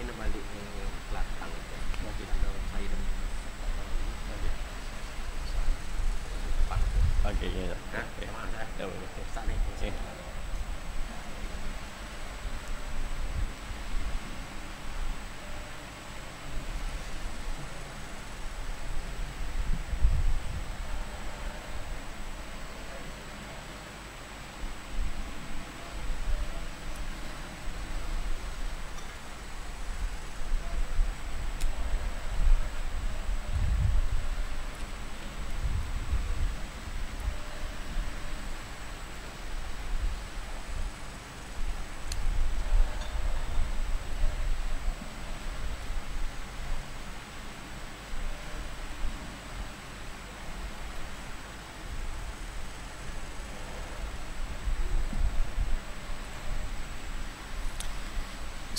saya nak balik ke Kelantan mungkin ada saya dan okey ya. Sama dah. Dah boleh. Start ni.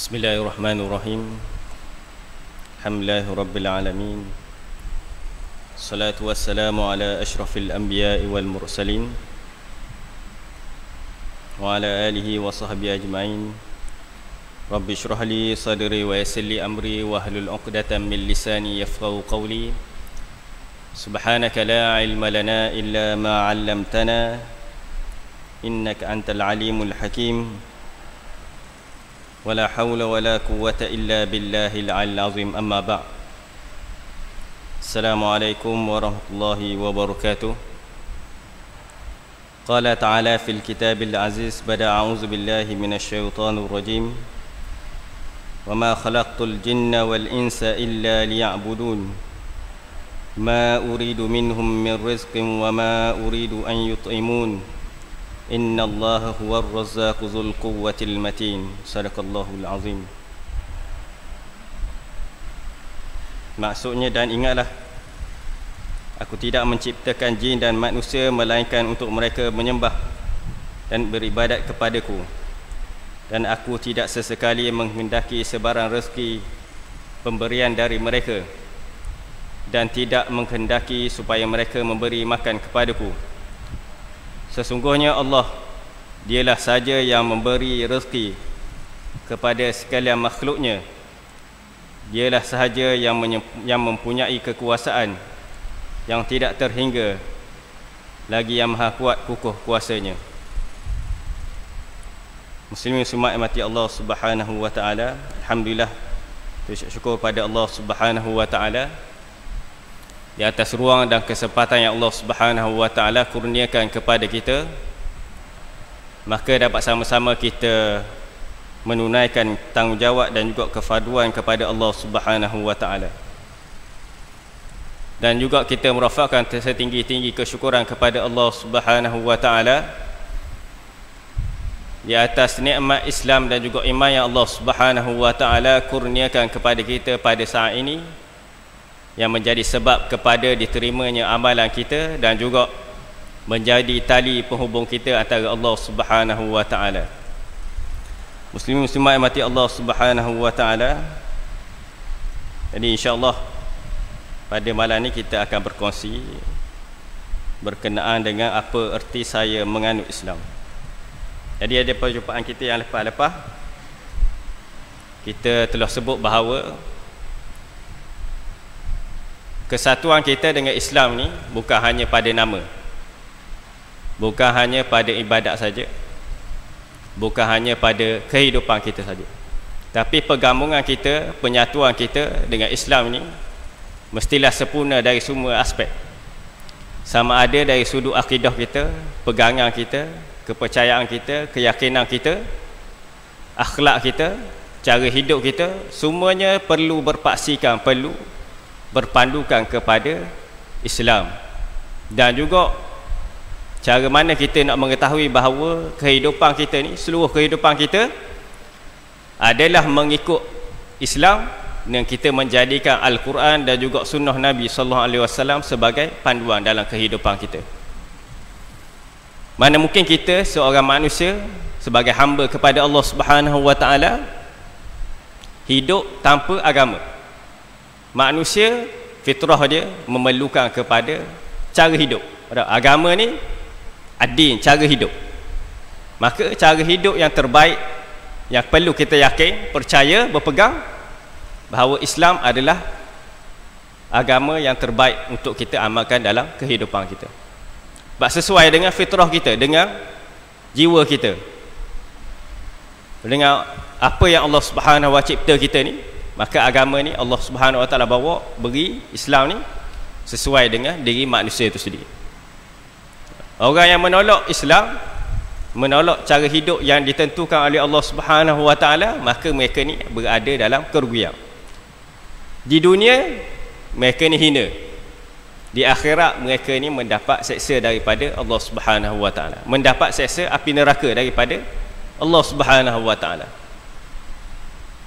Bismillahirrahmanirrahim. Alhamdulillahirabbil alamin. Salatu wassalamu ala asyrafil anbiya'i wal mursalin wa ala alihi wa sahbihi ajma'in. Rabbi shrah li sadri wa yassir li amri wa hlul 'uqdatam min lisani yafqahu qawli. Subhanaka la ilma lana illa ma 'allamtana innaka antal alimul hakim. ولا حول ولا قوة إلا بالله العلي العظيم أما بعد السلام عليكم ورحمة الله وبركاته قال تعالى في الكتاب العزيز بدأ أعوذ بالله من الشيطان الرجيم وما خلقت الجن والإنس إلا ليعبدون ما أريد منهم من رزق وما أريد أن يطعمون Inna Allah huwa ar-razzaqu dzul quwwatil matin. Sadaqallahul azim. Maksudnya, dan ingatlah, aku tidak menciptakan jin dan manusia melainkan untuk mereka menyembah dan beribadat kepadaku, dan aku tidak sesekali menghendaki sebarang rezeki pemberian dari mereka, dan tidak menghendaki supaya mereka memberi makan kepadaku. Sesungguhnya Allah, dialah saja yang memberi rezeki kepada sekalian makhluknya. Dialah sahaja yang mempunyai kekuasaan yang tidak terhingga, lagi yang maha kuat kukuh kuasanya. Muslimin muslimat mati Allah Subhanahu wa taala, alhamdulillah, syukur pada Allah Subhanahu wa taala di atas ruang dan kesempatan yang Allah Subhanahu wa taala kurniakan kepada kita, maka dapat sama-sama kita menunaikan tanggungjawab dan juga kefarduan kepada Allah Subhanahu wa taala, dan juga kita merafakkan setinggi-tinggi kesyukuran kepada Allah Subhanahu wa taala di atas nikmat Islam dan juga iman yang Allah Subhanahu wa taala kurniakan kepada kita pada saat ini, yang menjadi sebab kepada diterimanya amalan kita dan juga menjadi tali penghubung kita antara Allah Subhanahu wa taala. Muslimin muslimat mati Allah Subhanahu wa taala. Jadi insya-Allah pada malam ni kita akan berkongsi berkenaan dengan apa erti saya menganut Islam. Jadi ada perjumpaan kita yang lepas-lepas, kita telah sebut bahawa kesatuan kita dengan Islam ni bukan hanya pada nama, bukan hanya pada ibadat saja, bukan hanya pada kehidupan kita saja, tapi pergabungan kita, penyatuan kita dengan Islam ni mestilah sempurna dari semua aspek. Sama ada dari sudut akidah kita, pegangan kita, kepercayaan kita, keyakinan kita, akhlak kita, cara hidup kita, semuanya perlu berpaksikan, perlu berpandukan kepada Islam. Dan juga cara mana kita nak mengetahui bahawa kehidupan kita ni, seluruh kehidupan kita adalah mengikut Islam, dan kita menjadikan Al-Quran dan juga sunnah Nabi SAW sebagai panduan dalam kehidupan kita. Mana mungkin kita seorang manusia sebagai hamba kepada Allah Subhanahu wa taala hidup tanpa agama. Manusia fitrah dia memerlukan kepada cara hidup. Agama ni ad-din, cara hidup. Maka cara hidup yang terbaik yang perlu kita yakin, percaya, berpegang bahawa Islam adalah agama yang terbaik untuk kita amalkan dalam kehidupan kita. Sebab sesuai dengan fitrah kita, dengan jiwa kita, dengan apa yang Allah Subhanahu wa cipta kita ni, maka agama ni Allah Subhanahu wa taala bawa, beri Islam ni sesuai dengan diri manusia itu sendiri. Orang yang menolak Islam, menolak cara hidup yang ditentukan oleh Allah Subhanahu wa taala, maka mereka ni berada dalam kerugian. Di dunia mereka ni hina, di akhirat mereka ni mendapat seksa daripada Allah Subhanahu wa taala, mendapat seksa api neraka daripada Allah Subhanahu wa taala.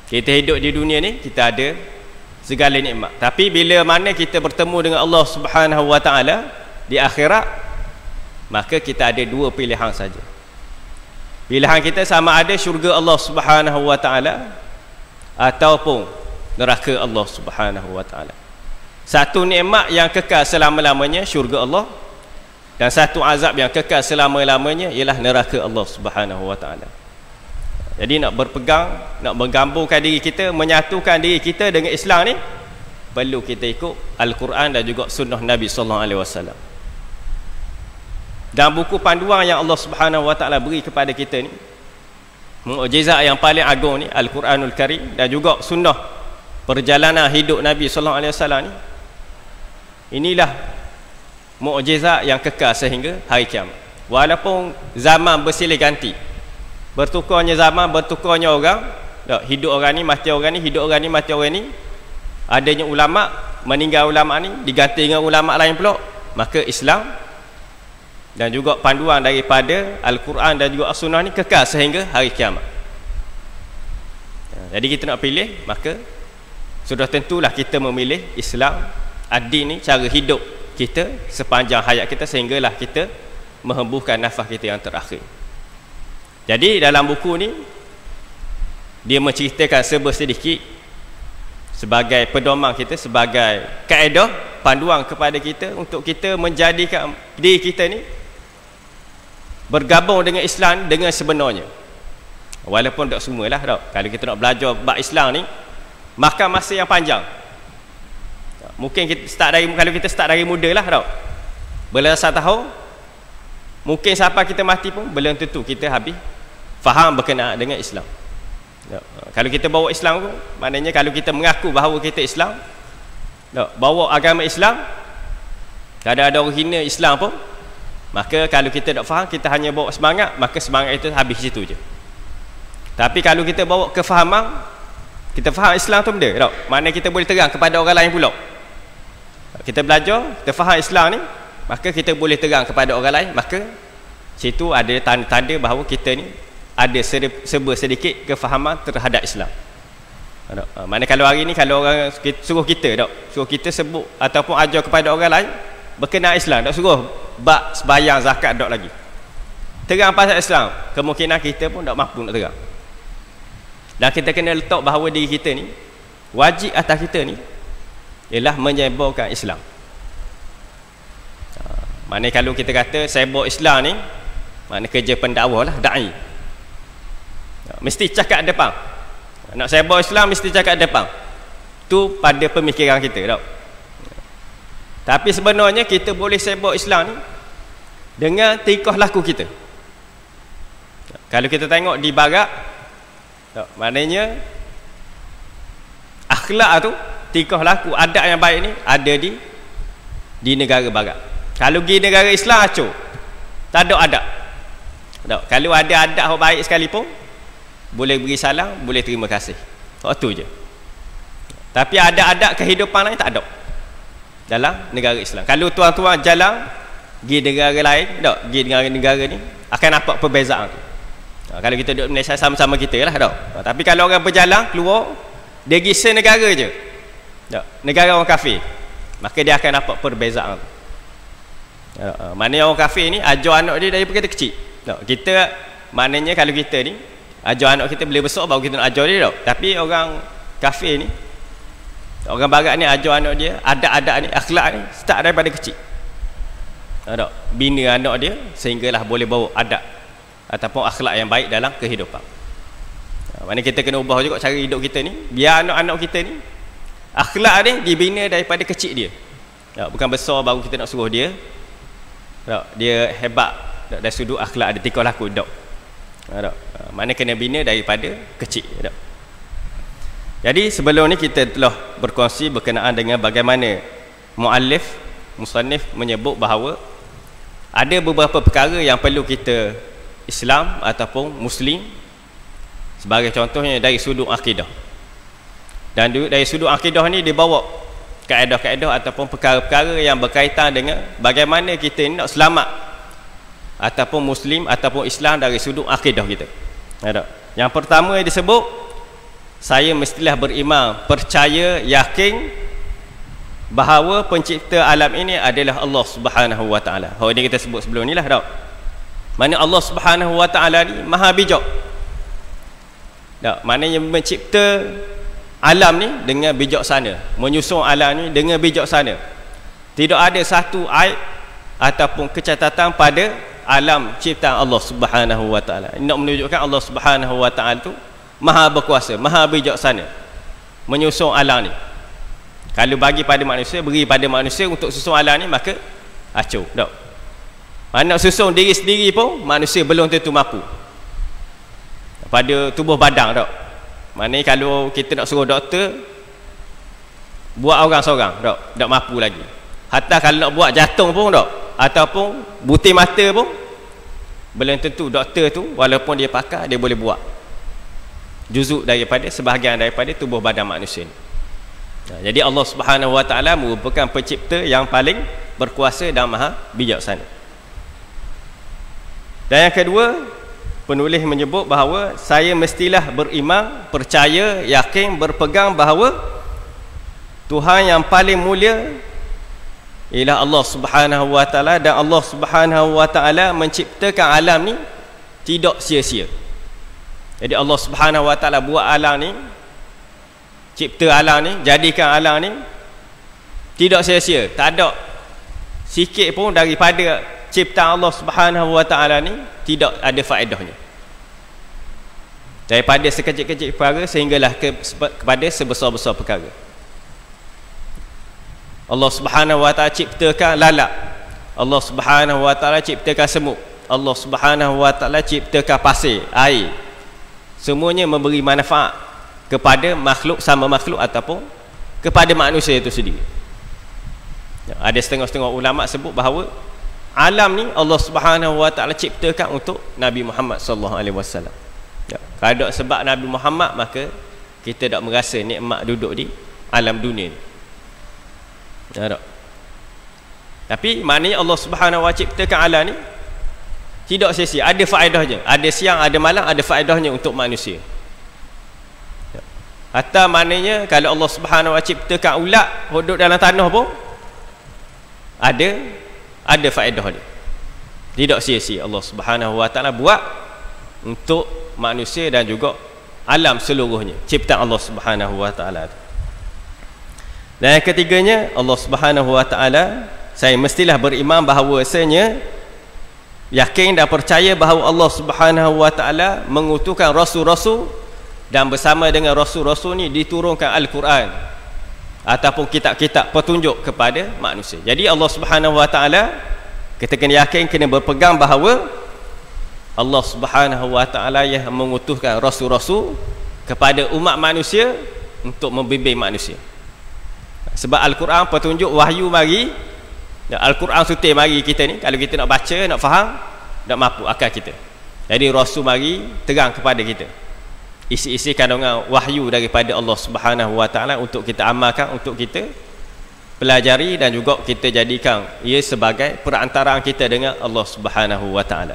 Kita hidup di dunia ni, kita ada segala nikmat, tapi bila mana kita bertemu dengan Allah Subhanahu wa taala di akhirat, maka kita ada dua pilihan saja. Pilihan kita sama ada syurga Allah Subhanahu wa taala ataupun neraka Allah Subhanahu wa taala. Satu nikmat yang kekal selama-lamanya syurga Allah, dan satu azab yang kekal selama-lamanya ialah neraka Allah Subhanahu wa taala. Jadi nak berpegang, nak menggabungkan diri kita, menyatukan diri kita dengan Islam ni, perlu kita ikut Al-Quran dan juga sunnah Nabi sallallahu alaihi wasallam. Dan buku panduan yang Allah Subhanahu wa taala beri kepada kita ni, mukjizat yang paling agung ni, Al-Quranul Karim, dan juga sunnah perjalanan hidup Nabi sallallahu alaihi wasallam ni, inilah mukjizat yang kekal sehingga hari kiamat. Walaupun zaman bersilih ganti, bertukarnya zaman, bertukarnya orang, hidup orang ni, mati orang ni, hidup orang ni, mati orang ni, adanya ulama, meninggal ulama ni, diganti dengan ulama lain pula, maka Islam dan juga panduan daripada Al-Quran dan juga As-Sunnah ni kekal sehingga hari kiamat. Jadi kita nak pilih, maka sudah tentulah kita memilih Islam, ad-din ni, cara hidup kita sepanjang hayat kita, sehinggalah kita menghembuskan nafas kita yang terakhir. Jadi dalam buku ni dia menceritakan sedikit sebagai pedoman kita, sebagai kaedah panduan kepada kita untuk kita menjadikan diri kita ni bergabung dengan Islam dengan sebenarnya. Walaupun tak semualah tau. Kalau kita nak belajar bab Islam ni, makan masa yang panjang. Mungkin kita start dari, kalau kita start dari muda lah tau, belasan tahun, mungkin sampai kita mati pun belum tentu kita habis faham berkenaan dengan Islam. Kalau kita bawa Islam tu, maknanya kalau kita mengaku bahawa kita Islam, bawa agama Islam, kadang ada orang hina Islam pun, maka kalau kita tak faham, kita hanya bawa semangat, maka semangat itu habis situ je. Tapi kalau kita bawa kefahaman, kita faham Islam tu benda, maknanya kita boleh terang kepada orang lain pula. Kita belajar, kita faham Islam ni, maka kita boleh terang kepada orang lain, maka situ ada tanda-tanda bahawa kita ni ada sedikit kefahaman terhadap Islam. Maknanya kalau hari ni, kalau orang suruh kita sebut ataupun ajar kepada orang lain berkenaan Islam, tak suruh bab sembahyang, zakat, tak lagi terang pasal Islam, kemungkinan kita pun tak mampu nak terang. Dan kita kena letak bahawa diri kita ni, wajib atas kita ni ialah menyebarkan Islam. Maknanya kalau kita kata sebar Islam ni, maknanya kerja pendakwah lah, da'i, mesti cakap depan. Nak sebar Islam mesti cakap depan. Tu pada pemikiran kita tau. Tapi sebenarnya kita boleh sebar Islam ni dengan tingkah laku kita. Kalau kita tengok di barat, maknanya akhlak tu, tingkah laku, adab yang baik ni ada di negara barat. Kalau pergi negara Islam acur, tak ada adab. Kalau ada adab yang baik sekalipun, boleh beri salam, boleh terima kasih, waktu je. Tapi ada adab kehidupan lain tak ada dalam negara Islam. Kalau tuan-tuan jalan pergi negara lain, pergi negara ni, akan nampak perbezaan tu. Kalau kita duduk Malaysia, sama-sama kita lah tapi kalau orang berjalan keluar, dia pergi senegara je, negara orang kafir, maka dia akan nampak perbezaan tu. Maknanya orang kafir ni ajar anak dia daripada kita kecil. Kita, maknanya kalau kita ni ajar anak kita bila besar baru kita nak ajar dia tapi orang kafir ni, orang barat ni ajar anak dia adab-adab ni, akhlak ni start daripada kecil. Bina anak dia sehinggalah boleh bawa adab ataupun akhlak yang baik dalam kehidupan. Maknanya kita kena ubah juga cara hidup kita ni, biar anak-anak kita ni Akhlak ni dibina daripada kecil dia. Bukan besar baru kita nak suruh dia. Dia hebat dari sudut akhlak, ada tingkah laku dok. Mana kena bina daripada kecil. Jadi sebelum ni kita telah berkongsi berkenaan dengan bagaimana musannif menyebut bahawa ada beberapa perkara yang perlu kita Islam ataupun Muslim, sebagai contohnya dari sudut akidah. Dan dari sudut akidah ni dibawa kaedah-kaedah ataupun perkara-perkara yang berkaitan dengan bagaimana kita nak selamat ataupun Muslim ataupun Islam dari sudut akidah kita. Yang pertama yang disebut, saya mestilah beriman, percaya, yakin bahawa pencipta alam ini adalah Allah Subhanahu wa taala. Ini kita sebut sebelum ni lah dah. Mana Allah Subhanahu wa taala ni maha bijak. Maknanya mencipta alam ni dengan bijaksana, menyusun alam ni dengan bijaksana. Tidak ada satu aib ataupun kecacatan pada alam ciptaan Allah Subhanahu wa taala. Ini nak menunjukkan Allah Subhanahu wa taala tu maha berkuasa, maha bijaksana menyusun alam ni. Kalau bagi pada manusia, beri pada manusia untuk susun alam ni, maka acur dak. Mana nak susun diri sendiri pun manusia belum tentu mampu pada tubuh badan dak. Maknanya kalau kita nak suruh doktor buat orang seorang tak mampu lagi. Hatta kalau nak buat jantung pun ataupun butir mata pun belum tentu doktor tu walaupun dia pakar dia boleh buat juzuk daripada sebahagian daripada tubuh badan manusia ni. Jadi Allah Subhanahu wa taala merupakan pencipta yang paling berkuasa dan maha bijaksana. Dan yang kedua, penulis menyebut bahawa saya mestilah beriman, percaya, yakin, berpegang bahawa Tuhan yang paling mulia ialah Allah Subhanahu wa taala, dan Allah Subhanahu wa taala menciptakan alam ni tidak sia-sia. Jadi Allah Subhanahu wa taala buat alam ni, cipta alam ni, jadikan alam ni tidak sia-sia. Tak ada sikit pun daripada ciptaan Allah Subhanahu wa taala ni tidak ada faedahnya. Daripada sekecil-kecil perkara sehinggalah kepada sebesar-besar perkara. Allah Subhanahu wa taala ciptakan lalat. Allah Subhanahu wa taala ciptakan semut. Allah Subhanahu wa taala ciptakan pasir, air. Semuanya memberi manfaat kepada makhluk, sama makhluk ataupun kepada manusia itu sendiri. Ada setengah-setengah ulama sebut bahawa alam ni Allah Subhanahu wa taala ciptakan untuk Nabi Muhammad sallallahu alaihi wasallam. Kalau tak sebab Nabi Muhammad, maka kita tak merasa nikmat duduk di alam dunia ni. Tak. Tapi maknanya Allah Subhanahu wa taala ciptakan alam ni tidak sia-sia, ada faedahnya. Ada siang, ada malam, ada faedahnya untuk manusia. Hatta maknanya kalau Allah Subhanahu wa taala ciptakan ulat hidup dalam tanah pun ada faedah dia. Tidak sia-sia Allah Subhanahu wa taala buat untuk manusia dan juga alam seluruhnya, ciptaan Allah Subhanahu wa taala. Dan yang ketiganya, Allah Subhanahu wa taala, saya mestilah beriman bahawasanya, yakin dan percaya bahawa Allah Subhanahu wa taala mengutuskan rasul-rasul, dan bersama dengan rasul-rasul ni diturunkan Al-Quran ataupun kitab-kitab petunjuk kepada manusia. Jadi Allah Subhanahu wa taala, kita kena yakin, kena berpegang bahawa Allah Subhanahu wa taala yang mengutuskan rasul-rasul kepada umat manusia untuk membimbing manusia. Sebab Al-Quran petunjuk, wahyu mari, Al-Quran sutir mari kita ni, kalau kita nak baca, nak faham, tak mampu akal kita. Jadi rasul mari terang kepada kita isi-isi kandungan wahyu daripada Allah Subhanahu wa taala untuk kita amalkan, untuk kita pelajari, dan juga kita jadikan ia sebagai perantaraan kita dengan Allah Subhanahu wa taala.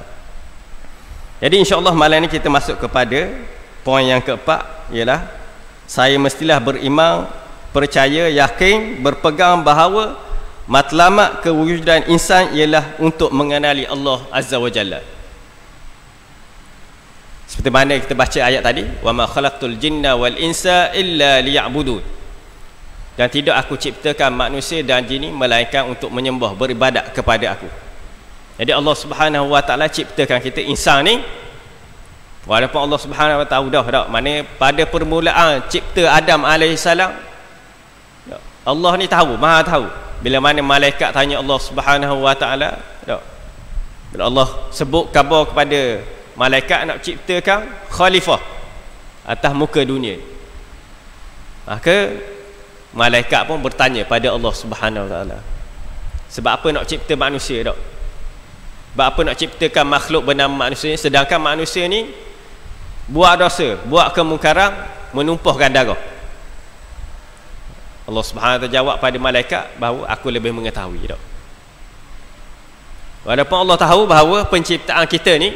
Jadi insya-Allah malam ni kita masuk kepada poin yang keempat, ialah saya mestilah beriman, percaya, yakin, berpegang bahawa matlamat kewujudan insan ialah untuk mengenali Allah Azza wa Jalla. Seperti mana kita baca ayat tadi, wa ma khalaqtul jinna wal insa illa liya'budun. Dan tidak aku ciptakan manusia dan jin melainkan untuk menyembah, beribadat kepada aku. Jadi Allah Subhanahu wa taala ciptakan kita insan ni, walaupun Allah Subhanahu wa taala dah mana pada permulaan cipta Adam alaihissalam, Allah ni tahu, maha tahu. Bila mana malaikat tanya Allah Subhanahu wa taala, bila Allah sebut khabar kepada malaikat nak ciptakan khalifah atas muka dunia, maka malaikat pun bertanya pada Allah Subhanahu wa taala, sebab apa nak cipta manusia tak? Sebab apa nak ciptakan makhluk bernama manusia ni, sedangkan manusia ni buat dosa, buat kemungkaran, menumpahkan darah. Allah Subhanahu wa taala jawab pada malaikat bahawa aku lebih mengetahui tak? Walaupun Allah tahu bahawa penciptaan kita ni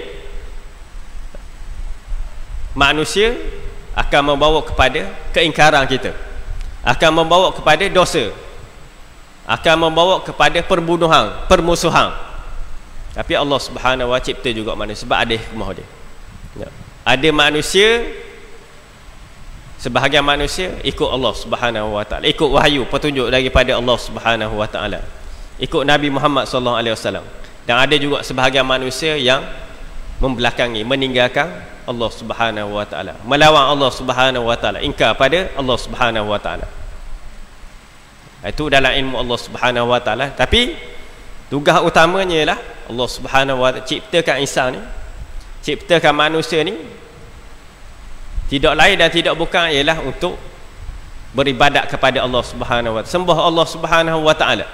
manusia akan membawa kepada keingkaran kita, akan membawa kepada dosa, akan membawa kepada perbunuhan, permusuhan. Tapi Allah Subhanahu wa taala cipta juga manusia sebab ada hikmah dia. Ya. Ada manusia, sebahagian manusia ikut Allah Subhanahu wa taala, ikut wahyu petunjuk daripada Allah Subhanahu wa taala, ikut Nabi Muhammad sallallahu alaihi wasallam. Dan ada juga sebahagian manusia yang membelakangi, meninggalkan Allah Subhanahu wa taala, melawan Allah Subhanahu wa taala, ingkar pada Allah Subhanahu wa taala. Itu dalam ilmu Allah Subhanahu wa taala. Tapi tugas utamanya ialah Allah Subhanahu wa taala ciptakan insan ni, ciptakan manusia ni tidak lain dan tidak bukan ialah untuk beribadat kepada Allah Subhanahu wa taala, sembah Allah Subhanahu wa taala.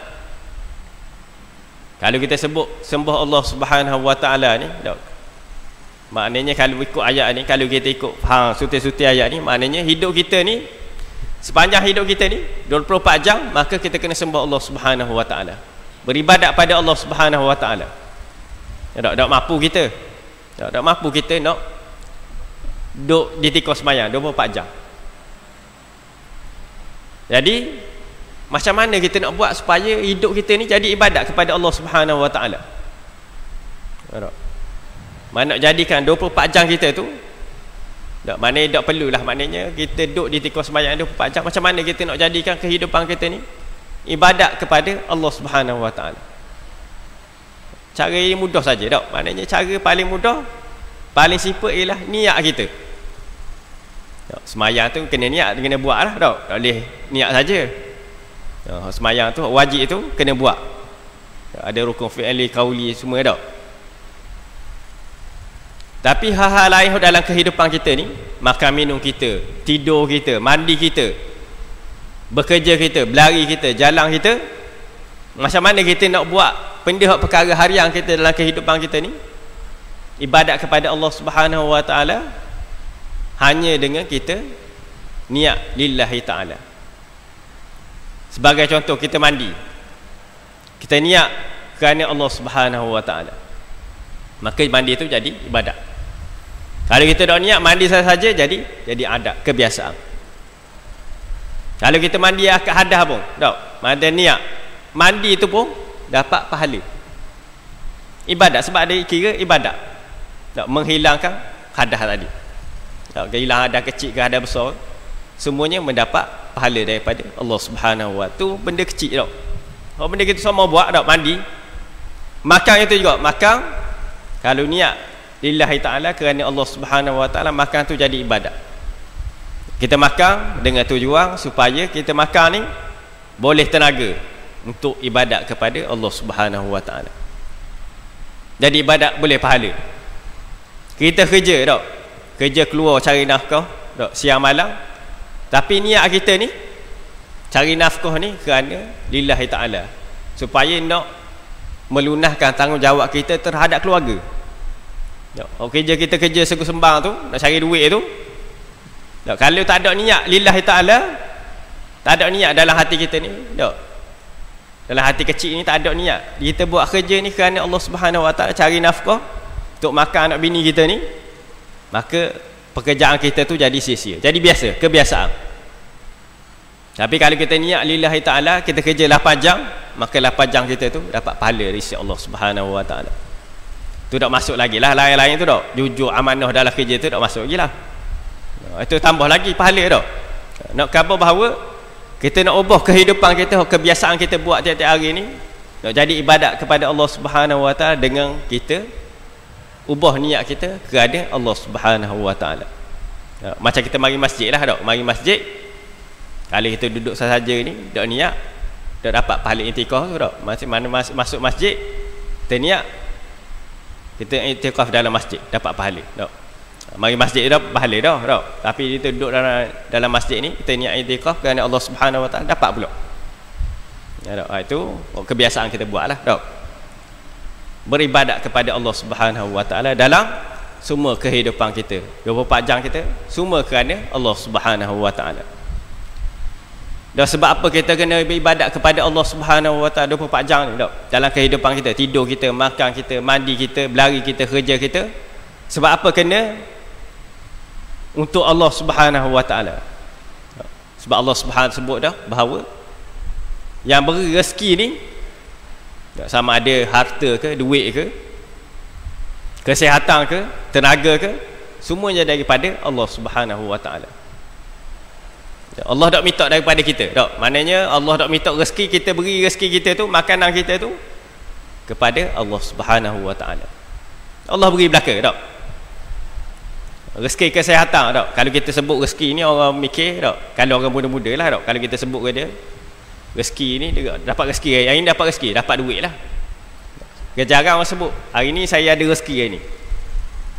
Kalau kita sebut sembah Allah Subhanahu wa taala ni, maknanya kalau ikut ayat ni, kalau kita ikut faham suti-suti ayat ni, maknanya hidup kita ni, sepanjang hidup kita ni 24 jam, maka kita kena sembah Allah Subhanahu wa taala, beribadat pada Allah Subhanahu wa taala. Tak mampu kita, tak mampu kita nak duduk di tikar sembahyang 24 jam. Jadi macam mana kita nak buat supaya hidup kita ni jadi ibadat kepada Allah Subhanahu wa taala? Mana nak jadikan 24 jam kita tu, maknanya tak perlulah, maknanya kita duduk di tikar sembahyang 24 jam. Macam mana kita nak jadikan kehidupan kita ni ibadat kepada Allah Subhanahu wa taala? Cara ini mudah saja tak? Maknanya cara paling mudah, paling simple ialah niat kita. Semayang tu kena niat, kena buat lah tak? Tak boleh niat saja. Semayang tu wajib tu kena buat. Ada rukun fi'li, qauli semua tak? Tapi hal-hal lain dalam kehidupan kita ni, makan minum kita, tidur kita, mandi kita, bekerja kita, berlari kita, jalan kita, macam mana kita nak buat benda perkara harian kita dalam kehidupan kita ni ibadat kepada Allah Subhanahu wa taala, hanya dengan kita niat lillahi taala. Sebagai contoh, kita mandi, kita niat kerana Allah Subhanahu wa taala, maka mandi itu jadi ibadat. Kalau kita tak niat, mandi saja jadi adat, kebiasaan. Kalau kita mandi akad hadas pun tak, ada niat mandi itu pun dapat pahala ibadat, sebab ada kira ibadat tak, menghilangkan hadas tadi. Tak, hilang hadas kecil ke hadas besar, semuanya mendapat pahala daripada Allah Subhanahu wa taala. Tu benda kecil tak. Kalau benda kita semua buat tak, mandi, makan itu juga, makan kalau niat lillahi ta'ala kerana Allah Subhanahu wa taala, makan tu jadi ibadat. Kita makan dengan tujuan supaya kita makan ni boleh tenaga untuk ibadat kepada Allah Subhanahu wa taala. Jadi ibadat boleh pahala. Kita kerja tak, kerja keluar cari nafkah tak, siang malam, tapi niat kita ni cari nafkah ni kerana lillahi ta'ala, supaya nak melunaskan tanggungjawab kita terhadap keluarga. Kerja kita kerja sembang tu, nak cari duit tu tak, kalau tak ada niat lillahi ta'ala, tak ada niat dalam hati kita ni tak, dalam hati kecil ni tak ada niat, kita buat kerja ni kerana Allah Subhanahu wa taala, cari nafkah untuk makan anak bini kita ni, maka pekerjaan kita tu jadi sia-sia, jadi biasa, kebiasaan. Tapi kalau kita niat lillahi ta'ala, kita kerja 8 jam, maka 8 jam kita tu dapat pahala dari sisi Allah Subhanahu wa taala. Tu tak masuk lagi lah lain-lain tu tak, jujur amanah dalam kerja tu tak masuk lagi lah. Itu tambah lagi pahala tak. Nak khabar bahawa kita nak ubah kehidupan kita, kebiasaan kita buat tiap-tiap hari ni, nak jadi ibadat kepada Allah Subhanahu wa taala dengan kita ubah niat kita kerana Allah Subhanahu wa taala. Macam kita mari masjid lah tak, mari masjid Kalau kita duduk sahaja ni dak niat, dak dapat pahala i'tikaf tu dak. Mana masuk masjid terniat kita i'tikaf dalam masjid dapat pahala dak. Mari masjid dah pahala dah dak. Tapi kita duduk dalam masjid ni kita niat i'tikaf kerana Allah Subhanahu Wa Taala dapat pula. Ya dak. Itu kebiasaan kita buatlah dak. Beribadat kepada Allah Subhanahu Wa Taala dalam semua kehidupan kita. 24 jam kita semua kerana Allah Subhanahu Wa Taala. Dan sebab apa kita kena beribadat kepada Allah Subhanahu Wa Taala 24 jam ni dak? Dalam kehidupan kita, tidur kita, makan kita, mandi kita, berlari kita, kerja kita. Sebab apa kena untuk Allah Subhanahu Wa Taala? Sebab Allah Subhanahu sebut dah bahawa yang beri rezeki ni sama ada harta ke, duit ke, kesihatan ke, tenaga ke, semuanya daripada Allah Subhanahu Wa Taala. Allah tak minta daripada kita tak? Maknanya Allah tak minta rezeki, kita beri rezeki kita tu, makanan kita tu kepada Allah Subhanahu Wa Taala. Allah beri belaka tak? Rezeki kesihatan tak? Kalau kita sebut rezeki ni orang mikir tak? Kalau orang muda-muda lah tak? Kalau kita sebut ke dia rezeki ni dia dapat rezeki, hari ni dapat rezeki, dapat duit lah. Jarang orang sebut hari ni saya ada rezeki hari ni.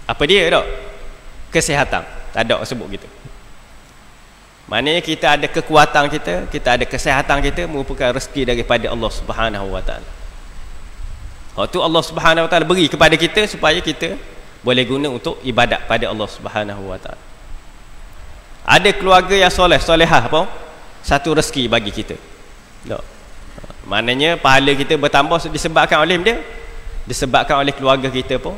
Apa dia tak? Kesihatan. Tak ada orang sebut gitu. Maknanya kita ada kekuatan kita ada kesihatan kita merupakan rezeki daripada Allah Subhanahu Wa Taala. Waktu Allah Subhanahu Wa Taala beri kepada kita supaya kita boleh guna untuk ibadat pada Allah Subhanahu Wa Taala. Ada keluarga yang soleh-solehah apa? Satu rezeki bagi kita. Tak. Maknanya pahala kita bertambah disebabkan oleh dia, disebabkan oleh keluarga kita pun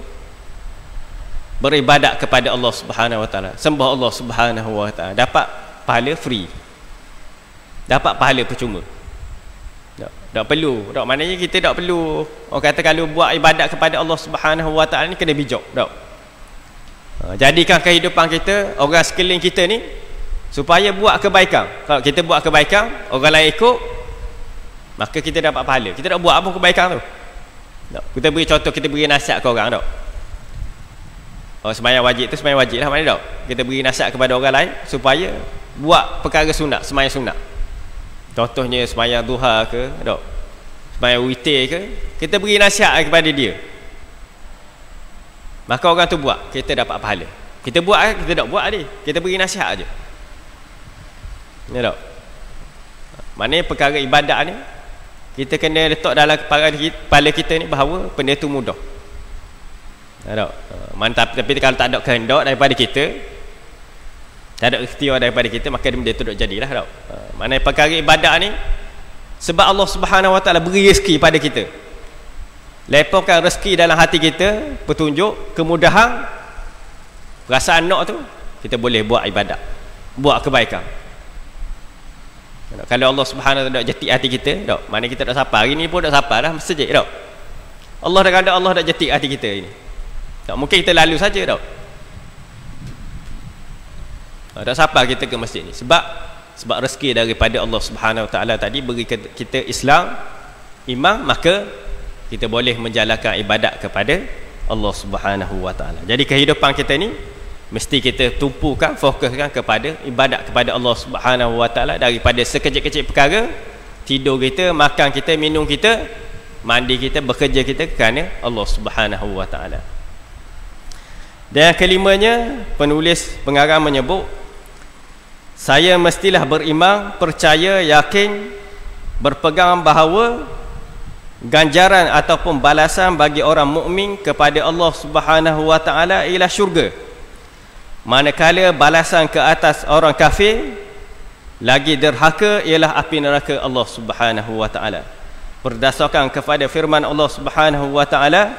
beribadat kepada Allah Subhanahu Wa Taala, sembah Allah Subhanahu Wa Taala, dapat pahala free, dapat pahala percuma. Tak perlu tak, maknanya kita tak perlu orang kata kalau buat ibadat kepada Allah Subhanahu Wa Taala ni kena bijak tak. Jadikan kehidupan kita, orang sekeliling kita ni supaya buat kebaikan. Kalau kita buat kebaikan, orang lain ikut, maka kita dapat pahala. Kita tak buat apa kebaikan tu tak. Kita beri contoh, kita beri nasihat ke orang tak. Sembahyang wajib tu sembahyang wajib lah, mana tak? Kita beri nasihat kepada orang lain supaya buat perkara sunat, sembahyang sunat. Contohnya sembahyang duha ke, tak? Sembahyang witir ke, kita beri nasihat kepada dia. Maka orang tu buat, kita dapat pahala. Kita buat, kita tak buat dia. Kita beri nasihat aja. Ya tak? Maknanya perkara ibadat ni kita kena letak dalam kepala kita ni bahawa benda tu mudah. Tak? Mantap. Tapi kalau tak ada kehendak daripada kita, tak ada ikhtiar daripada kita, maka benda tu tak jadilah tak? Maknanya perkara ibadat ni sebab Allah Subhanahu Wa Taala beri rezeki pada kita, lepaskan rezeki dalam hati kita, petunjuk, kemudahan, perasaan nak tu, kita boleh buat ibadat, buat kebaikan. Kalau Allah Subhanahu Wa Taala tak jetik hati kita tak? Mana kita tak sabar, hari ni pun tak sabar dah masjid tak? Allah dah kata Allah tak jetik hati kita ini tak, mungkin kita lalu saja tak? Tak sabar kita ke masjid ni sebab rezeki daripada Allah Subhanahu Wa Taala tadi beri kita Islam, iman, maka kita boleh menjalankan ibadat kepada Allah Subhanahu Wa Taala. Jadi kehidupan kita ni mesti kita tumpukan, fokuskan kepada ibadat kepada Allah Subhanahu Wa Taala, daripada sekecil-kecil perkara, tidur kita, makan kita, minum kita, mandi kita, bekerja kita kerana Allah Subhanahu Wa Taala. Dan yang kelimanya, penulis pengarang menyebut, saya mestilah beriman, percaya, yakin, berpegang bahawa ganjaran ataupun balasan bagi orang mukmin kepada Allah Subhanahu Wa Taala ialah syurga, manakala balasan ke atas orang kafir lagi derhaka ialah api neraka Allah Subhanahu Wa Taala. Berdasarkan kepada firman Allah Subhanahu Wa Taala,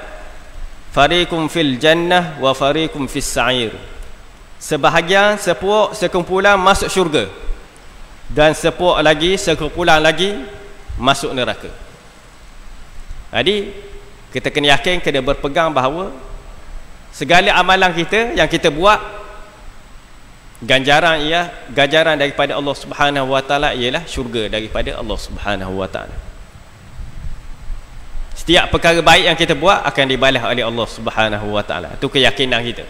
fariqum fil jannah wa fariqum fis sa'ir, sebahagian sepuak sekumpulan masuk syurga dan sepuak lagi, sekumpulan lagi masuk neraka. Jadi kita kena yakin, kena berpegang bahawa segala amalan kita yang kita buat, ganjaran daripada Allah Subhanahu Wa Taala ialah syurga daripada Allah Subhanahu Wa Taala. Setiap perkara baik yang kita buat akan dibalas oleh Allah Subhanahu Wa Taala. Itu keyakinan kita.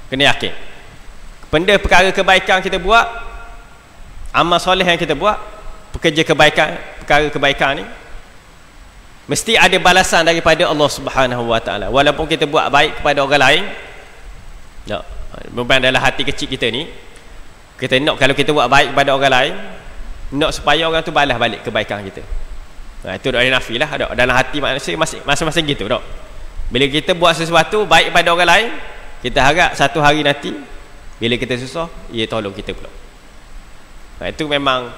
Kena yakin. Benda perkara kebaikan kita buat amal soleh yang kita buat, pekerja kebaikan, perkara kebaikan ni mesti ada balasan daripada Allah Subhanahu Wa Taala. Walaupun kita buat baik kepada orang lain, tak, beban dalam hati kecil kita ni, kita nak kalau kita buat baik kepada orang lain, nak supaya orang tu balas balik kebaikan kita. Itu ada nafi lah, tak? Dalam hati manusia masing-masing gitu, tak? Bila kita buat sesuatu baik kepada orang lain, kita harap satu hari nanti bila kita susah, ia tolong kita pula. Itu memang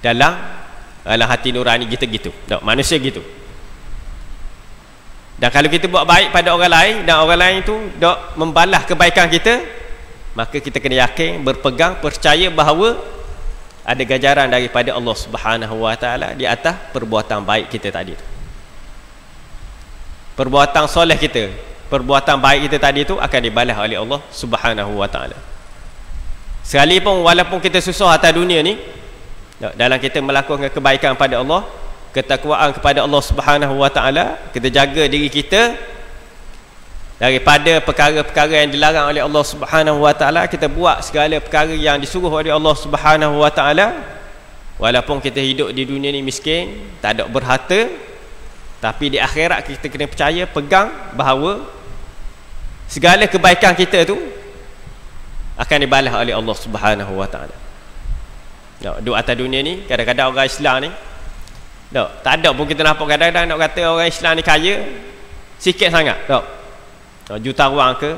dalam hati nurani kita gitu, tak? Manusia gitu. Dan kalau kita buat baik pada orang lain dan orang lain tu tak membalas kebaikan kita, maka kita kena yakin, berpegang, percaya bahawa ada ganjaran daripada Allah Subhanahu Wa Taala di atas perbuatan baik kita tadi tu. Perbuatan soleh kita, perbuatan baik kita tadi tu akan dibalas oleh Allah Subhanahu Wa Taala. Sekalipun walaupun kita susah atas dunia ni, dalam kita melakukan kebaikan pada Allah, ketakwaan kepada Allah Subhanahu Wa Taala, kita jaga diri kita daripada perkara-perkara yang dilarang oleh Allah Subhanahu Wa Taala, kita buat segala perkara yang disuruh oleh Allah Subhanahu Wa Taala, walaupun kita hidup di dunia ni miskin, tak ada berharta, tapi di akhirat kita kena percaya, pegang bahawa segala kebaikan kita tu akan dibalas oleh Allah Subhanahu Wa Taala. Duduk atas dunia ni, kadang-kadang orang Islam ni tak ada pun kita nampak, kadang-kadang nak kata orang Islam ni kaya sikit sangat, tak? Jutawan ke,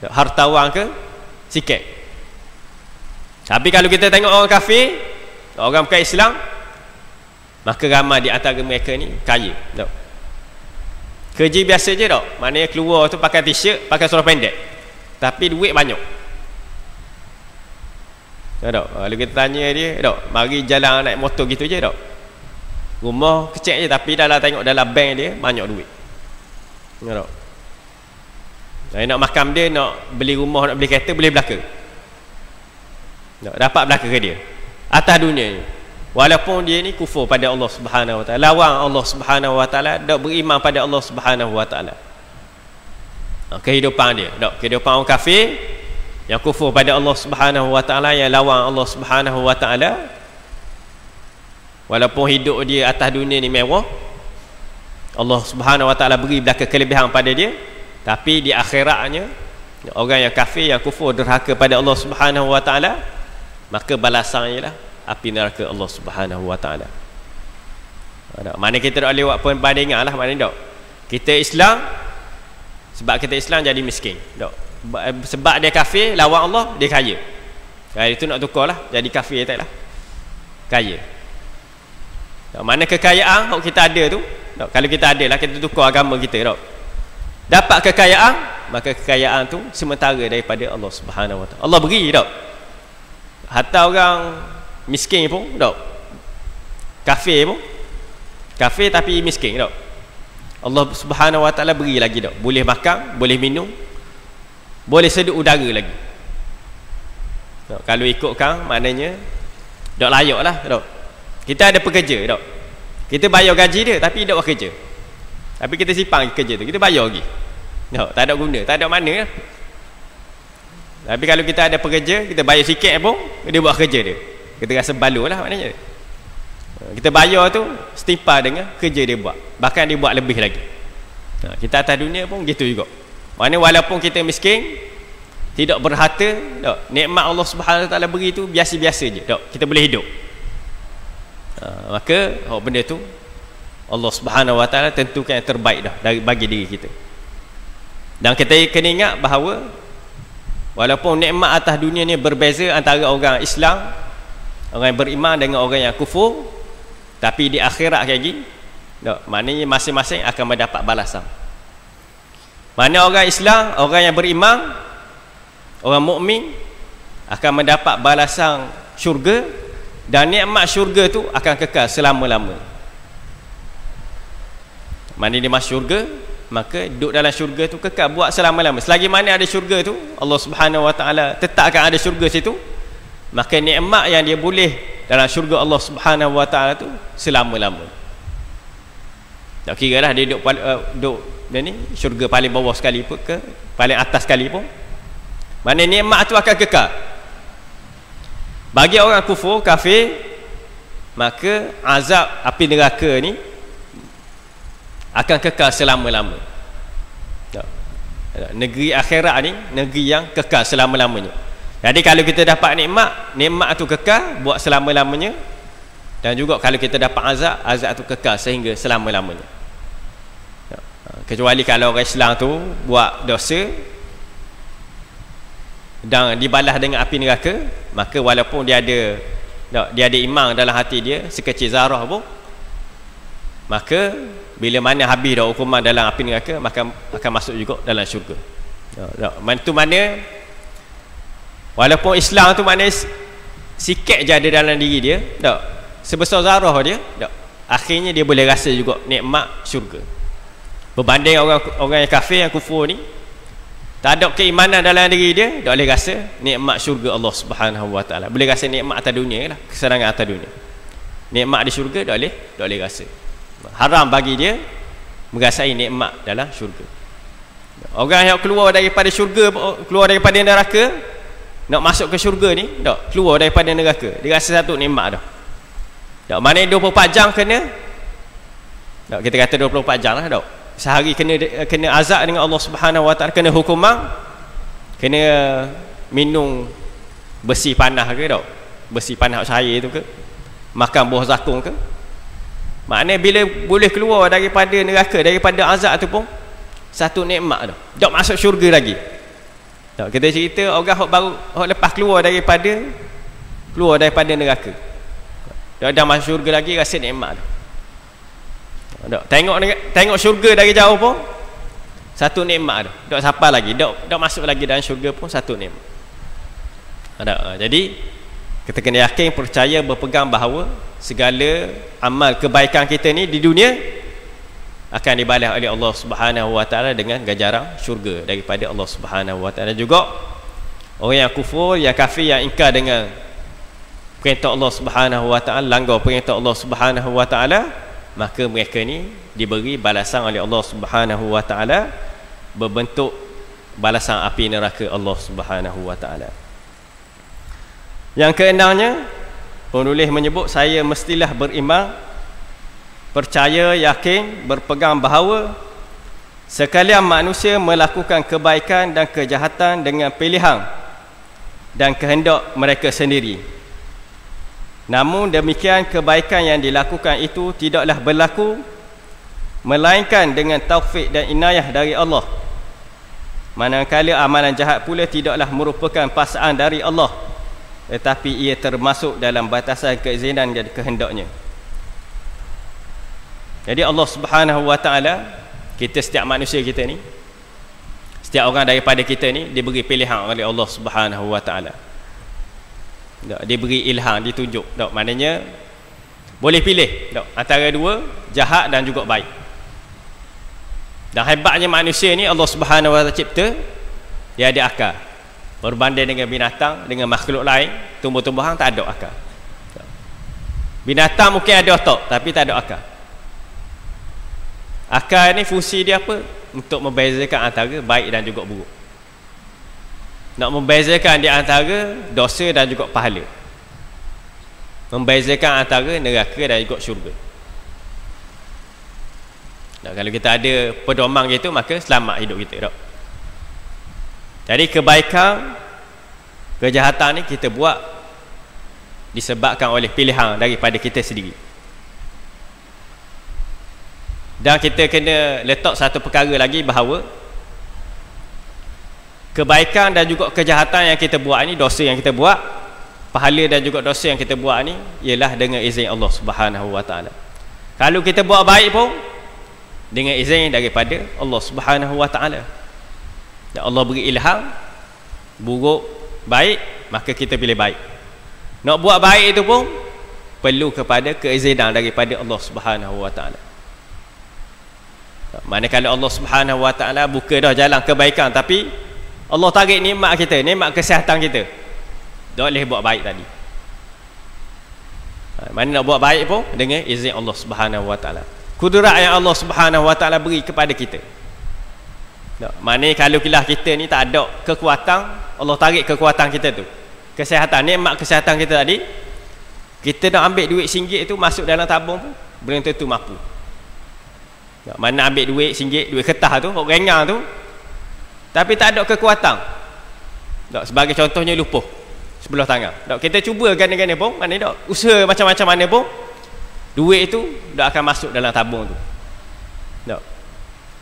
hartawan ke, sikit. Tapi kalau kita tengok orang kafir, orang bukan Islam, maka ramai di antara mereka ni kaya, tak? Kerja biasa je, tak? Maknanya keluar tu pakai t-shirt, pakai seluar pendek, tapi duit banyak, tak? Kalau kita tanya dia, tak? Mari jalan naik motor gitu je, tak? Rumah kecil je, tapi dalam tengok dalam bank dia banyak duit, tak? Nak makam dia, nak beli rumah, nak beli kereta, boleh belaka, tak? Dapat belaka ke dia atas dunia ni, walaupun dia ni kufur pada Allah Subhanahu Wa Taala, lawang Allah Subhanahu Wa Taala, tak beriman pada Allah Subhanahu Wa Taala. Kehidupan dia, tak? Kehidupan orang kafir yang kufur pada Allah Subhanahu Wa Taala, yang lawang Allah Subhanahu Wa Taala, walaupun hidup dia atas dunia ni mewah, Allah Subhanahu Wa Taala beri belaka kelebihan pada dia, tapi di akhiratnya orang yang kafir, yang kufur, derhaka pada Allah Subhanahu Wa Taala, maka balasannya lah api neraka Allah Subhanahu Wa Taala. Mana kita tak boleh buat perbandingan lah, maknanya tak? Kita Islam, sebab kita Islam jadi miskin, tak? Sebab dia kafir, lawan Allah, dia kaya. Itu nak tukar lah, jadi kafir tak lah, kaya. Tak? Mana kekayaan yang kita ada tu, tak? Kalau kita ada lah, kita tukar agama kita, tak? Dapat kekayaan, maka kekayaan tu sementara daripada Allah Subhanahu Wa Taala. Allah beri, tak? Hatta orang miskin pun, tak? Kafir pun, kafir tapi miskin, tak? Allah Subhanahu Wa Taala beri lagi, tak? Boleh makan, boleh minum, boleh seduh udara lagi, tak? Kalau ikutkan, maknanya tak layak lah, tak? Kita ada pekerja, tak? Kita bayar gaji dia, tapi tak buat kerja, tapi kita simpan kerja tu, kita bayar lagi, tak ada guna, tak ada mana lah. Tapi kalau kita ada pekerja, kita bayar sikit pun dia buat kerja dia, kita rasa balu lah, maknanya kita bayar tu setimpal dengan kerja dia buat, bahkan dia buat lebih lagi. Kita atas dunia pun gitu juga, maknanya walaupun kita miskin, tidak berharta, tak? Nikmat Allah Subhanahu Wa Taala beri tu biasa-biasa je, tak? Kita boleh hidup. Maka benda tu Allah Subhanahu Wa Taala tentukan yang terbaik dah bagi diri kita. Dan kita kena ingat bahawa walaupun nikmat atas dunia ni berbeza antara orang Islam, orang yang beriman, dengan orang yang kufur, tapi di akhirat lagi, tak? Maknanya masing-masing akan mendapat balasan. Mana orang Islam, orang yang beriman, orang mukmin akan mendapat balasan syurga, dan nikmat syurga tu akan kekal selama-lama. Mana dia masuk syurga, maka duduk dalam syurga tu kekal buat selama-lama. Selagi mana ada syurga tu, Allah Subhanahu Wa Taala tetapkan ada syurga situ, maka nikmat yang dia boleh dalam syurga Allah Subhanahu Wa Taala tu selama-lama. Tak kira lah dia duduk dia ni syurga paling bawah sekali pun ke paling atas sekali pun, mana nikmat tu akan kekal. Bagi orang kufur, kafir, maka azab api neraka ni akan kekal selama-lama. Negeri akhirat ni negeri yang kekal selama-lamanya. Jadi kalau kita dapat nikmat tu kekal buat selama-lamanya, dan juga kalau kita dapat azab tu kekal sehingga selama-lamanya. Kecuali kalau orang Islam tu buat dosa dan dibalas dengan api neraka, maka walaupun dia ada iman dalam hati dia sekecil zarah pun, maka bila mana habis dah hukuman dalam api neraka, maka akan masuk juga dalam syurga. Itu mana walaupun Islam tu maknanya sikit je ada dalam diri dia, sebesar zarah dia, akhirnya dia boleh rasa juga nikmat syurga. Berbanding orang yang kafir, yang kufur ni, tak ada keimanan dalam diri dia, tak boleh rasa nikmat syurga Allah Subhanahu Wa Taala. Boleh rasa nikmat atas dunia lah, kesenangan atas dunia. Nikmat di syurga tak boleh rasa. Haram bagi dia merasai nikmat dalam syurga. Orang yang keluar daripada syurga, keluar daripada neraka, nak masuk ke syurga ni, keluar daripada neraka, dia rasa satu nikmat dah. Maknanya 24 jam kena, kita kata 24 jam lah, sehari kena azab dengan Allah Subhanahu Wa Taala, kena hukuman, kena minum besi panah ke, besi panah cahaya tu ke, makan buah zakung ke. Maknanya bila boleh keluar daripada neraka, daripada azab tu pun satu nikmat dah. Tak masuk syurga lagi. Kita cerita orang baru lepas keluar daripada neraka, dah masuk syurga lagi, rasa nikmat dah. Tengok syurga dari jauh pun satu nikmat dah. Tak sampai lagi, tak masuk lagi dalam syurga pun satu nikmat. Jadi kita kena yakin, percaya, berpegang bahawa segala amal kebaikan kita ni di dunia akan dibalas oleh Allah Subhanahu Wa Taala dengan ganjaran syurga daripada Allah Subhanahu Wa Taala. Juga orang yang kufur, yang kafir, yang ingkar dengan perintah Allah Subhanahu Wa Taala, langgar perintah Allah Subhanahu Wa Taala, maka mereka ni diberi balasan oleh Allah Subhanahu Wa Taala berbentuk balasan api neraka Allah Subhanahu Wa Taala. Yang keenamnya, penulis menyebut, saya mestilah beriman, percaya, yakin, berpegang bahawa sekalian manusia melakukan kebaikan dan kejahatan dengan pilihan dan kehendak mereka sendiri. Namun demikian, kebaikan yang dilakukan itu tidaklah berlaku melainkan dengan taufik dan inayah dari Allah. Manakala amalan jahat pula tidaklah merupakan paksaan dari Allah, tetapi ia termasuk dalam batasan keizinan dan kehendaknya. Jadi Allah Subhanahu Wa Taala, kita setiap manusia kita ni, setiap orang daripada kita ni diberi pilihan oleh Allah Subhanahu Wa Taala. Diberi ilham, ditunjuk. Maknanya boleh pilih antara dua, jahat dan juga baik. Dan hebatnya manusia ni, Allah Subhanahu Wa Taala cipta, dia ada akal. Berbanding dengan binatang, dengan makhluk lain, tumbuh-tumbuhan tak ada akal. Binatang mungkin ada otak, tapi tak ada akal. Akal ni fungsi dia apa? Untuk membezakan antara baik dan juga buruk. Nak membezakan di antara dosa dan juga pahala. Membezakan antara neraka dan juga syurga. Nah, kalau kita ada pedoman gitu, maka selamat hidup kita. Jadi kebaikan, kejahatan ni kita buat disebabkan oleh pilihan daripada kita sendiri. Dan kita kena letak satu perkara lagi, bahawa kebaikan dan juga kejahatan yang kita buat ni, dosa yang kita buat, pahala dan juga dosa yang kita buat ni, ialah dengan izin Allah Subhanahu Wa Taala. Kalau kita buat baik pun dengan izin daripada Allah Subhanahu Wa Taala. Dan Allah beri ilham, buruk, baik, maka kita pilih baik. Nak buat baik itu pun perlu kepada keizinan daripada Allah Subhanahu Wa Taala. Manakala Allah Subhanahu Wa Taala buka dah jalan kebaikan, tapi Allah tarik nikmat kita, nikmat kesihatan kita, tak boleh buat baik tadi. Mana nak buat baik pun dengan izin Allah Subhanahu Wa Taala. Kudrat yang Allah Subhanahu Wa Taala beri kepada kita. Maknanya kalau kita ni tak ada kekuatan, Allah tarik kekuatan kita tu kesihatan, nikmat kesihatan kita tadi, kita nak ambil duit RM1 tu masuk dalam tabung pun belum tentu mampu. Mana ambil duit RM1, duit kertas tu, orang rengar tu, tapi tak ada kekuatan. Sebagai contohnya lupuh sebelah tangan. Kita cuba gana-gana pun, mana tak, usaha macam-macam mana pun, duit itu tak akan masuk dalam tabung tu.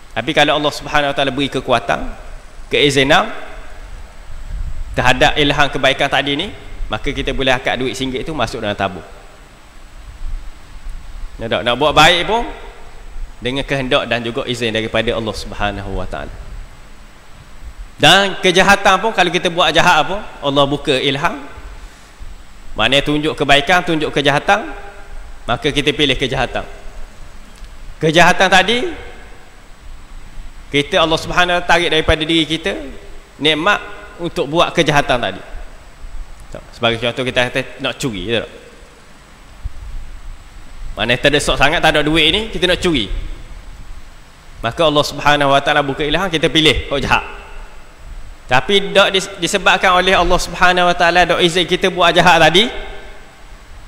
Tapi kalau Allah Subhanahu Wa Taala beri kekuatan, keizinan terhadap ilham kebaikan tadi ni, maka kita boleh akad duit RM1 tu masuk dalam tabung. Nak buat baik pun dengan kehendak dan juga izin daripada Allah Subhanahu Wa Taala. Dan kejahatan pun, kalau kita buat jahat pun, Allah buka ilham, mana tunjuk kebaikan, tunjuk kejahatan, maka kita pilih kejahatan. Kejahatan tadi kita, Allah Subhanahu Wa Taala tarik daripada diri kita nikmat untuk buat kejahatan tadi. Sebagai contoh, kita kata nak curi, tak? Mana terdesak sangat, tak ada duit ni, kita nak curi, maka Allah Subhanahu Wa Taala buka ilham, kita pilih jahat. Tapi tak disebabkan oleh Allah Subhanahu Wa Taala tak izin kita buat jahat tadi,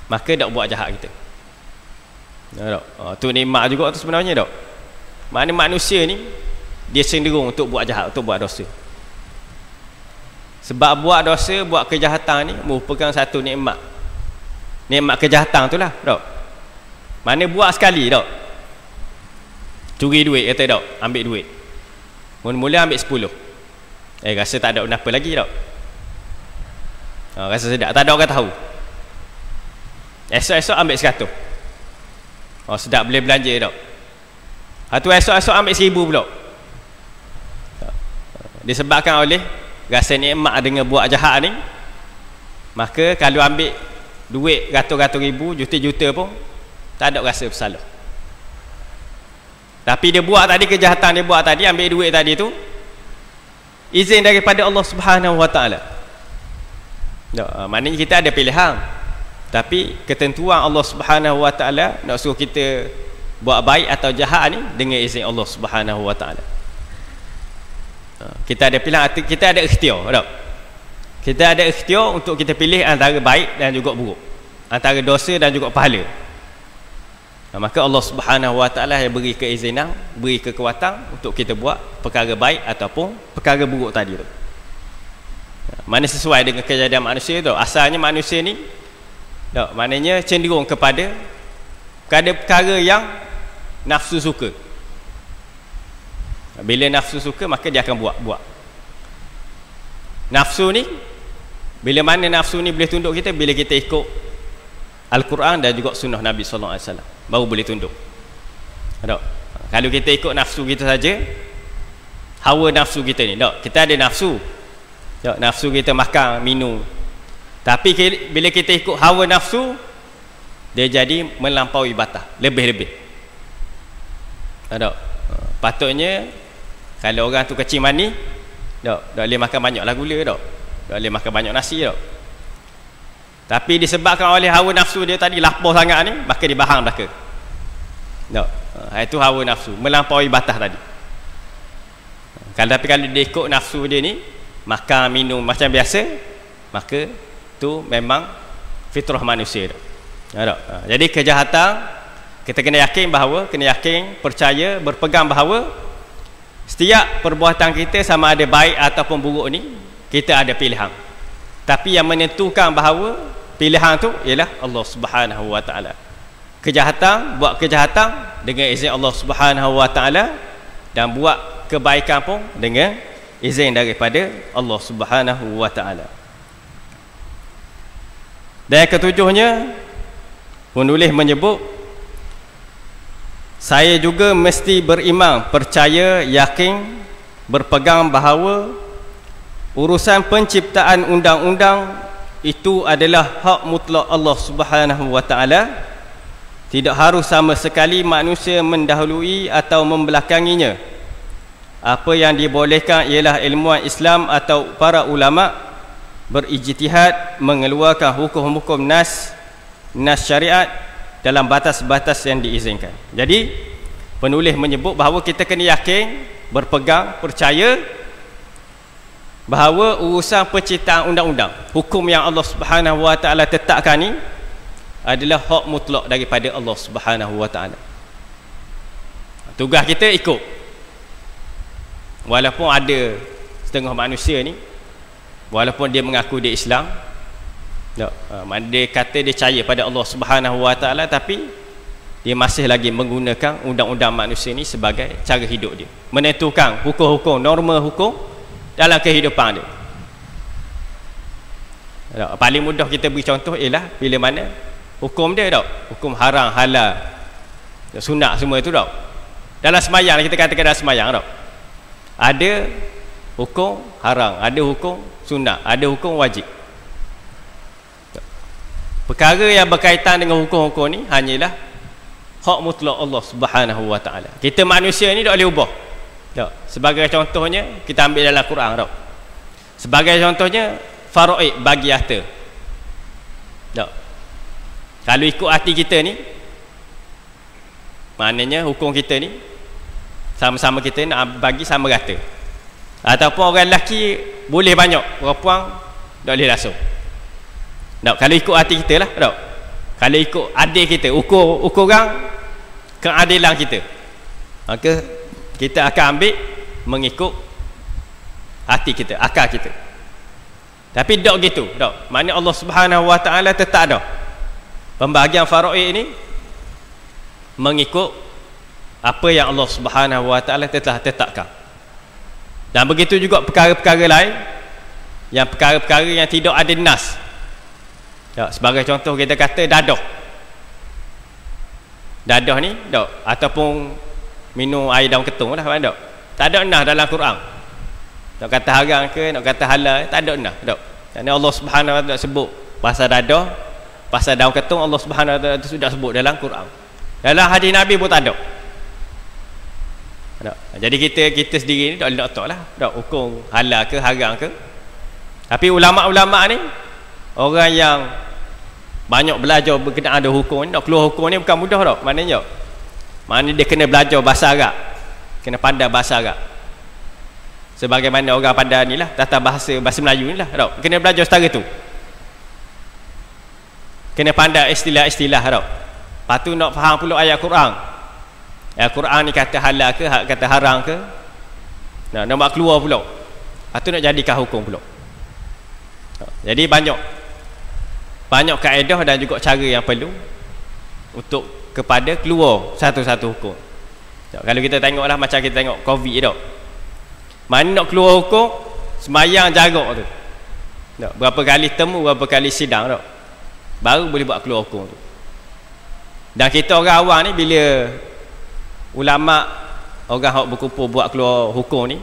maka tak buat jahat kita. Tu nikmat juga tu sebenarnya tak. Mana manusia ni dia cenderung untuk buat jahat, untuk buat dosa. Sebab buat dosa, buat kejahatan ni merupakan satu nikmat. Nikmat kejahatan tu lah, tak? Mana buat sekali, tak? Curi duit, kata tak? Ambil duit. Mula-mula ambil 10. Rasa tak ada apa lagi, tak? Rasa sedap, tak ada orang tahu. Esok-esok ambil 100. Sedap, boleh belanja, tak? Tu esok-esok ambil 1000 pula. Disebabkan oleh rasa nikmat dengan buat jahat ni, maka kalau ambil duit ratus-ratus ribu, juta-juta pun tak ada rasa bersalah. Tapi dia buat tadi, kejahatan dia buat tadi, ambil duit tadi tu, izin daripada Allah Subhanahu Wa Taala. Maknanya kita ada pilihan, tapi ketentuan Allah Subhanahu Wa Taala nak suruh kita buat baik atau jahat ni dengan izin Allah Subhanahu Wa Taala. Kita ada pilihan, kita ada ikhtiar, tak? Kita ada ikhtiar untuk kita pilih antara baik dan juga buruk, antara dosa dan juga pahala. Maka Allah Subhanahu Wa Taala yang beri keizinan, beri kekuatan untuk kita buat perkara baik ataupun perkara buruk tadi tu. Mana sesuai dengan kejadian manusia tu. Asalnya manusia ni, tak, maknanya cenderung kepada perkara yang nafsu suka. Bila nafsu suka, maka dia akan buat. Nafsu ni, bila mana nafsu ni boleh tunduk kita? Bila kita ikut Al-Quran dan juga sunnah Nabi SAW, baru boleh tunduk. Tak? Kalau kita ikut nafsu kita saja, hawa nafsu kita ni, tak? Kita ada nafsu, tak? Nafsu kita makan, minum. Tapi bila kita ikut hawa nafsu, dia jadi melampaui batas, lebih-lebih. Tak? Patutnya kalau orang tu kecil mani, tak boleh makan banyaklah gula, tak boleh makan banyak nasi, tak. Tapi disebabkan oleh hawa nafsu dia tadi lapar sangat ni, maka dia bahang belaka. Tak. Itu hawa nafsu, melampaui batas tadi. Tapi kalau dia ikut nafsu dia ni, makan minum macam biasa, maka tu memang fitrah manusia, tak. Jadi kejahatan, kita kena yakin, percaya, berpegang bahawa setiap perbuatan kita, sama ada baik ataupun buruk ni, kita ada pilihan. Tapi yang menentukan bahawa pilihan tu ialah Allah Subhanahu Wa Taala. Kejahatan, buat kejahatan dengan izin Allah Subhanahu Wa Taala, dan buat kebaikan pun dengan izin daripada Allah Subhanahu Wa Taala. Dan ketujuhnya, penulis menyebut, saya juga mesti beriman, percaya, yakin, berpegang bahawa urusan penciptaan undang-undang itu adalah hak mutlak Allah Subhanahu Wa Taala. Tidak harus sama sekali manusia mendahului atau membelakanginya. Apa yang dibolehkan ialah ilmuwan Islam atau para ulama berijtihad mengeluarkan hukum-hukum nas syariat dalam batas-batas yang diizinkan. Jadi penulis menyebut bahawa kita kena yakin, berpegang, percaya bahawa urusan penciptaan undang-undang, hukum yang Allah Subhanahu wa taala tetapkan ni adalah hak mutlak daripada Allah Subhanahu wa taala. Tugas kita ikut. Walaupun ada setengah manusia ni, walaupun dia mengaku dia Islam, dia kata dia percaya pada Allah Subhanahu wa taala, tapi dia masih lagi menggunakan undang-undang manusia ni sebagai cara hidup dia, menentukan hukum-hukum, norma hukum dalam kehidupan dia. Paling mudah kita beri contoh ialah bila mana hukum dia hukum haram, halal, sunat, semua itu dalam sembahyang, kita katakan dalam sembahyang ada hukum haram, ada hukum sunat, ada hukum wajib. Perkara yang berkaitan dengan hukum-hukum ni hanyalah hak mutlak Allah Subhanahu wa taala. Kita manusia ni tak boleh ubah. Sebagai contohnya kita ambil dalam Quran sebagai contohnya faraid bagi harta. Kalau ikut hati kita ni, maknanya hukum kita ni sama-sama kita nak bagi sama rata. Ataupun orang lelaki boleh banyak, perempuan tak boleh langsung. Kalau ikut hati kita lah, kalau ikut adil kita, ukur orang keadilan kita, maka kita akan ambil mengikut hati kita, akal kita. Tapi tak gitu, maknanya Allah Subhanahu wa taala tetap ada pembahagian faraid ini mengikut apa yang Allah Subhanahu wa taala telah tetapkan. Dan begitu juga perkara-perkara lain, yang perkara-perkara yang tidak ada nas. Sebagai contoh kita kata dadah ni ataupun minum air daun ketung lah, tak ada nas dalam Quran. Nak kata haram ke, nak kata halal, tak ada nas. Kerana Allah Subhanahu wa taala sebut pasal dadah, pasal daun ketung, Allah Subhanahu wa taala sudah sebut dalam Quran. Dalam hadis Nabi pun tak ada. Jadi kita sendiri ni tak boleh nak tahu lah hukum halal ke haram ke. Tapi ulama-ulama ni orang yang banyak belajar berkenaan dengan hukum ni, nak keluar hukum ni bukan mudah maknanya dia kena belajar bahasa Arab, kena pandai bahasa Arab. Sebagaimana orang pandai ni lah tata bahasa Melayu ni lah, kena belajar setara tu, kena pandai istilah-istilah. Lepas tu nak faham pula ayat Quran. Ayat Quran ni kata halal ke, kata haram ke, nak buat keluar pula. Lepas tu nak jadikan hukum pula. Jadi banyak kaedah dan juga cara yang perlu untuk kepada keluar satu-satu hukum. Kalau kita tengoklah macam kita tengok COVID mana nak keluar hukum, sembahyang jarak tu. Berapa kali temu, berapa kali sidang baru boleh buat keluar hukum tu. Dan kita orang awam ni, bila ulama orang hak berkumpul buat keluar hukum ni,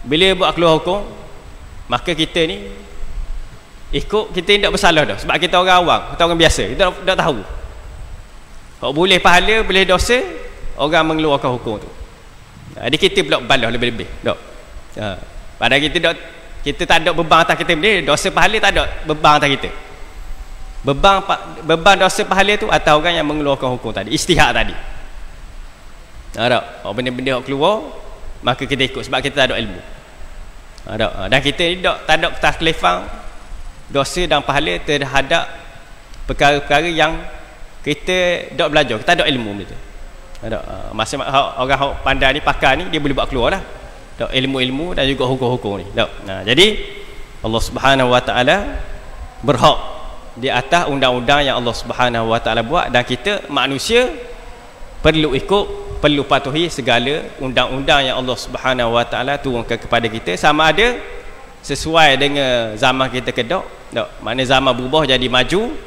bila buat keluar hukum, maka kita ni ikut, kita tidak bersalah sebab kita orang awam, kita orang biasa, kita tak tahu. Hak boleh pahala, boleh dosa, orang mengeluarkan hukum tu. Jadi kita pula balas lebih-lebih. Padahal kita tak ada beban atas kita, dosa pahala tak ada beban atas kita. Beban dosa pahala tu atas orang yang mengeluarkan hukum tadi, istihad tadi. Benda-benda yang keluar, maka kita ikut sebab kita tak ada ilmu. Dan kita ni tak ada taklifan dosa dan pahala terhadap perkara-perkara yang kita tak belajar, kita tak ada ilmu benda tu. Masa orang pandai ni, pakar ni, dia boleh buat keluar lah ilmu-ilmu dan juga hukum-hukum ni. Jadi Allah Subhanahu wa taala berhak di atas undang-undang yang Allah Subhanahu wa taala buat, dan kita manusia perlu ikut, perlu patuhi segala undang-undang yang Allah Subhanahu wa taala turunkan kepada kita, sama ada sesuai dengan zaman kita ke tak. Mana zaman berubah jadi maju,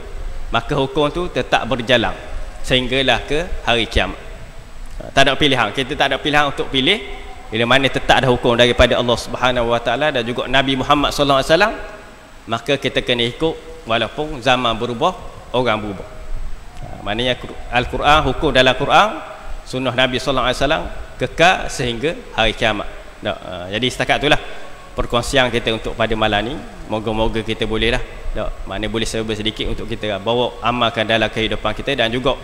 maka hukum tu tetap berjalan sehinggalah ke hari kiamat. Tak ada pilihan, kita tak ada pilihan untuk pilih. Bila mana tetap ada hukum daripada Allah Subhanahu wa taala dan juga Nabi Muhammad sallallahu alaihi wasallam, maka kita kena ikut walaupun zaman berubah, orang berubah. Maknanya Al-Quran, hukum dalam Quran, sunnah Nabi sallallahu alaihi wasallam kekal sehingga hari kiamat. Jadi setakat itulah perkongsian kita untuk pada malam ni. Moga-moga kita boleh lah, mana boleh serba sedikit untuk kita bawa amalkan dalam kehidupan kita dan juga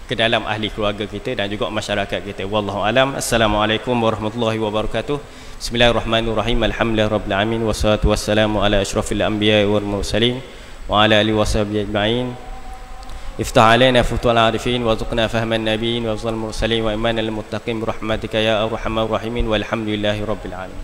ke dalam ahli keluarga kita dan juga masyarakat kita. Wallahu alam. Assalamualaikum warahmatullahi wabarakatuh. Bismillahirrahmanirrahim. Alhamdulillahirabbil alamin wassalatu wassalamu ala asyrafil anbiya'i wal mursalin wa ala alihi washabihi ajma'in. Iftah alaina futuhal arifin warzuqna fahman nabiyyin wa zal mursalin wa imanal muttaqin birahmatika ya arhamar rahimin walhamdulillahi rabbil alamin.